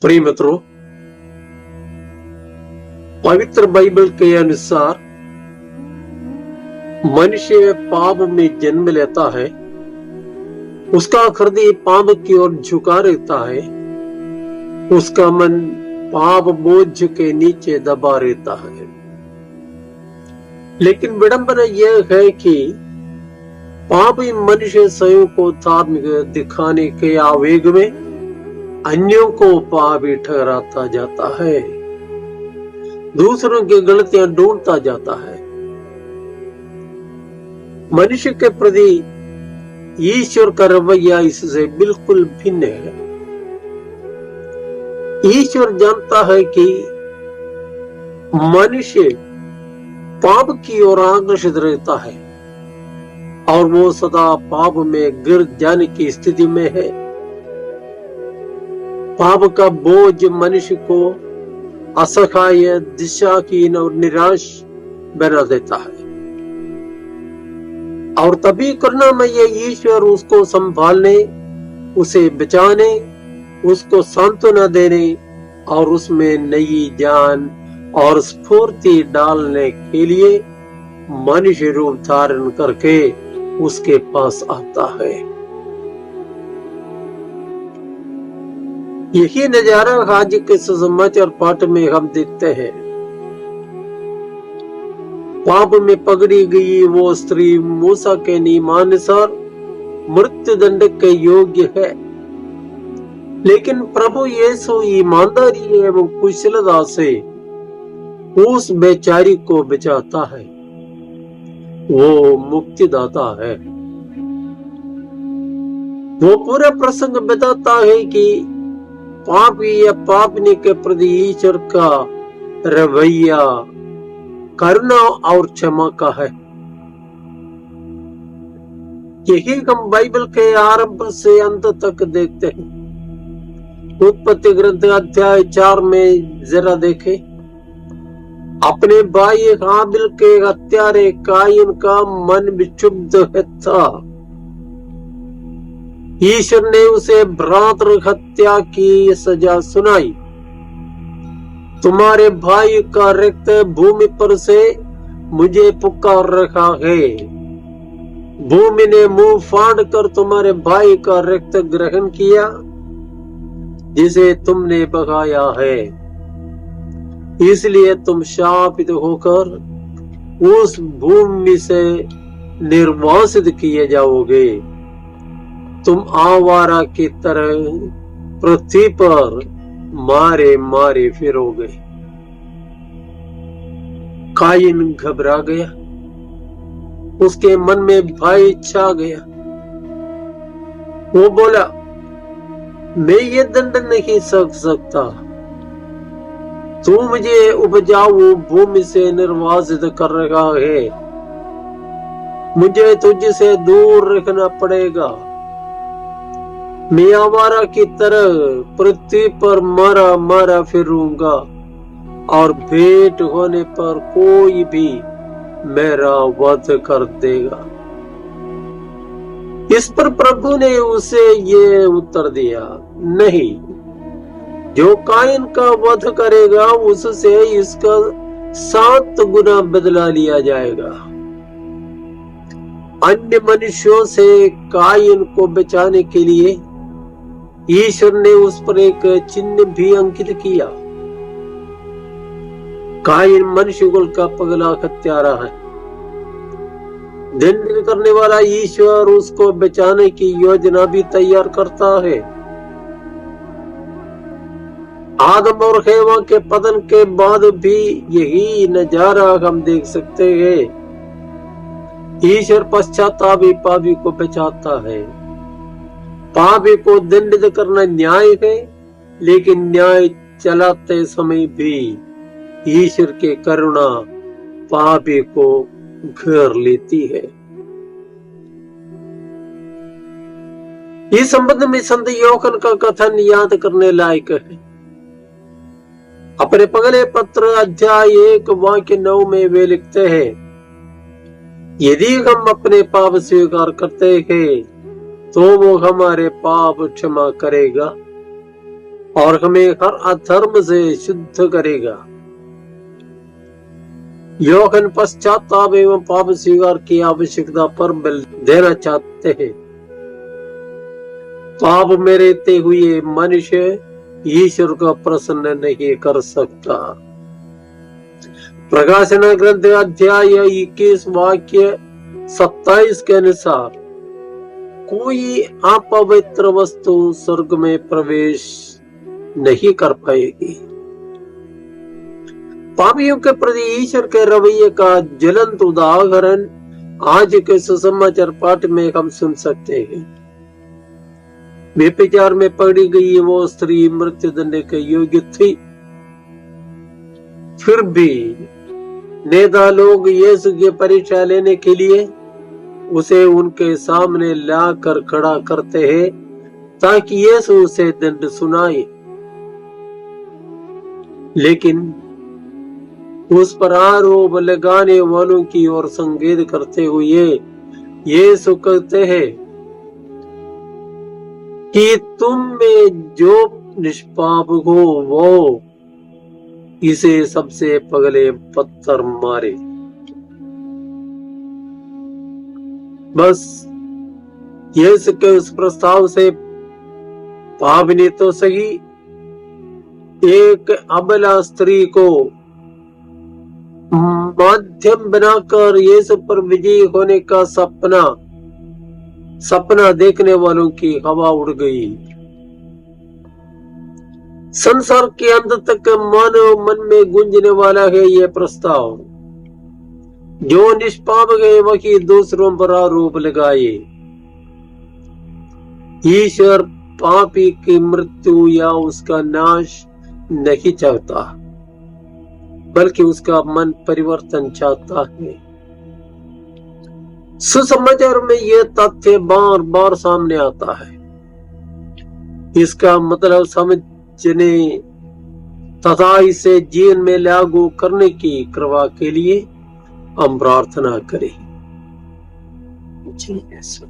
प्रिय मित्रों, पवित्र बाइबल के अनुसार मनुष्य पाप में जन्म लेता है, उसका हृदय पाप की ओर झुका रहता है, उसका मन पाप बोझ के नीचे दबा रहता है। लेकिन विडंबना यह है कि पापी मनुष्य स्वयं को धार्मिक दिखाने के आवेग में अन्यों को पापी ठहराता जाता है, दूसरों की गलतियां ढूंढता जाता है। मनुष्य के प्रति ईश्वर का रवैया इससे बिल्कुल भिन्न है। ईश्वर जानता है कि मनुष्य पाप की ओर आकर्षित रहता है और वो सदा पाप में गिर जाने की स्थिति में है। पाप का बोझ मनुष्य को असहाय, दिशाहीन और निराश बना देता है और तभी करुणामय ईश्वर उसको संभालने, उसे बचाने, उसको सांत्वना देने और उसमें नई जान और स्फूर्ति डालने के लिए मनुष्य रूप धारण करके उसके पास आता है। यही नजारा आज के समाचार पाठ में हम देखते हैं। पाप में पकड़ी गई वो स्त्री मूसा के नियमानुसार मृत्यु दंड के योग्य है, लेकिन प्रभु यीशु ईमानदारी एवं कुशलता से उस बेचारी को बचाता है। वो मुक्तिदाता है। वो पूरा प्रसंग बताता है कि पापी या पापनी के प्रति ईश्वर का रवैया करुणा और क्षमा का है। यही हम बाइबल के आरंभ से अंत तक देखते हैं। उत्पत्ति ग्रंथ अध्याय 4 में जरा देखें। अपने भाई हाबिल के हत्यारे कायन का मन विक्षुब्ध था। ईश्वर ने उसे भ्रातृ हत्या की सजा सुनाई। तुम्हारे भाई का रक्त भूमि पर से मुझे पुकार रखा है। भूमि ने मुंह फाड़ कर तुम्हारे भाई का रक्त ग्रहण किया जिसे तुमने बहाया है, इसलिए तुम शापित होकर उस भूमि से निर्वासित किए जाओगे। तुम आवारा की तरह पृथ्वी पर मारे मारे फिरोगे। कायन घबरा गया, उसके मन में भय छा गया। वो बोला, मैं ये दंड नहीं सह सकता। तू मुझे उपजाऊ भूमि से निर्वासित कर रहा है, मुझे तुझसे दूर रखना पड़ेगा। मैं आवारा की तरह पृथ्वी पर मारा मारा फिरूंगा और भेंट होने पर कोई भी मेरा वध कर देगा। इस पर प्रभु ने उसे ये उत्तर दिया, नहीं, जो कायन का वध करेगा उससे इसका 7 गुना बदला लिया जाएगा। अन्य मनुष्यों से कायन को बचाने के लिए ईश्वर ने उस पर एक चिन्ह भी अंकित किया। कायन मनुष्य कुल का पगला हत्यारा है। दंड करने वाला ईश्वर उसको बचाने की योजना भी तैयार करता है। आदम और हेवा के पतन के बाद भी यही नजारा हम देख सकते हैं। ईश्वर पश्चातापी पापी को बचाता है। पापी को दंडित करना न्याय है, लेकिन न्याय चलाते समय भी ईश्वर की करुणा पापी को घेर लेती है। इस संबंध में संत यूहन्ना का कथन याद करने लायक है। अपने पहले पत्र अध्याय 1 वाक्य 9 में वे लिखते हैं, यदि हम अपने पाप स्वीकार करते हैं तो वो हमारे पाप क्षमा करेगा और हमें हर अधर्म से शुद्ध करेगा। यूहन्ना पश्चाताप एवं पाप स्वीकार की आवश्यकता पर बल देना चाहते हैं। पाप में रहते हुए मनुष्य ईश्वर को प्रसन्न नहीं कर सकता। प्रकाशन ग्रंथ अध्याय 21 वाक्य 27 के अनुसार कोई अपवित्र वस्तु स्वर्ग में प्रवेश नहीं कर पाएगी। पापियों के प्रति ईश्वर के रवैये का ज्वलंत उदाहरण आज के सुसमाचार पाठ में हम सुन सकते हैं। व्यभिचार में पकड़ी गई वो स्त्री मृत्यु दंड के योग्य थी, फिर भी नेता लोग यीशु की परीक्षा लेने के लिए उसे उनके सामने लाकर खड़ा करते हैं ताकि यीशु उसे दंड सुनाए, लेकिन उस पर आरोप लगाने वालों की ओर संकेत करते हुए यीशु कहते हैं कि तुम में जो निष्पाप हो वो इसे सबसे पहले पत्थर मारे। बस यीशु के उस प्रस्ताव से पाप ने तो सही एक अबला स्त्री को माध्यम बनाकर यीशु पर विजयी होने का सपना देखने वालों की हवा उड़ गई। संसार के अंत तक मानव मन में गूंजने वाला है यह प्रस्ताव। जो निष्पाप गए वही दूसरों पर आरोप लगाए। ईश्वर पापी की मृत्यु या उसका नाश नहीं चाहता, बल्कि उसका मन परिवर्तन चाहता है। सुसमाचार में यह तथ्य बार बार सामने आता है। इसका मतलब समझने तथा इसे जीवन में लागू करने की कृपा के लिए हम प्रार्थना करें। जी यीशु।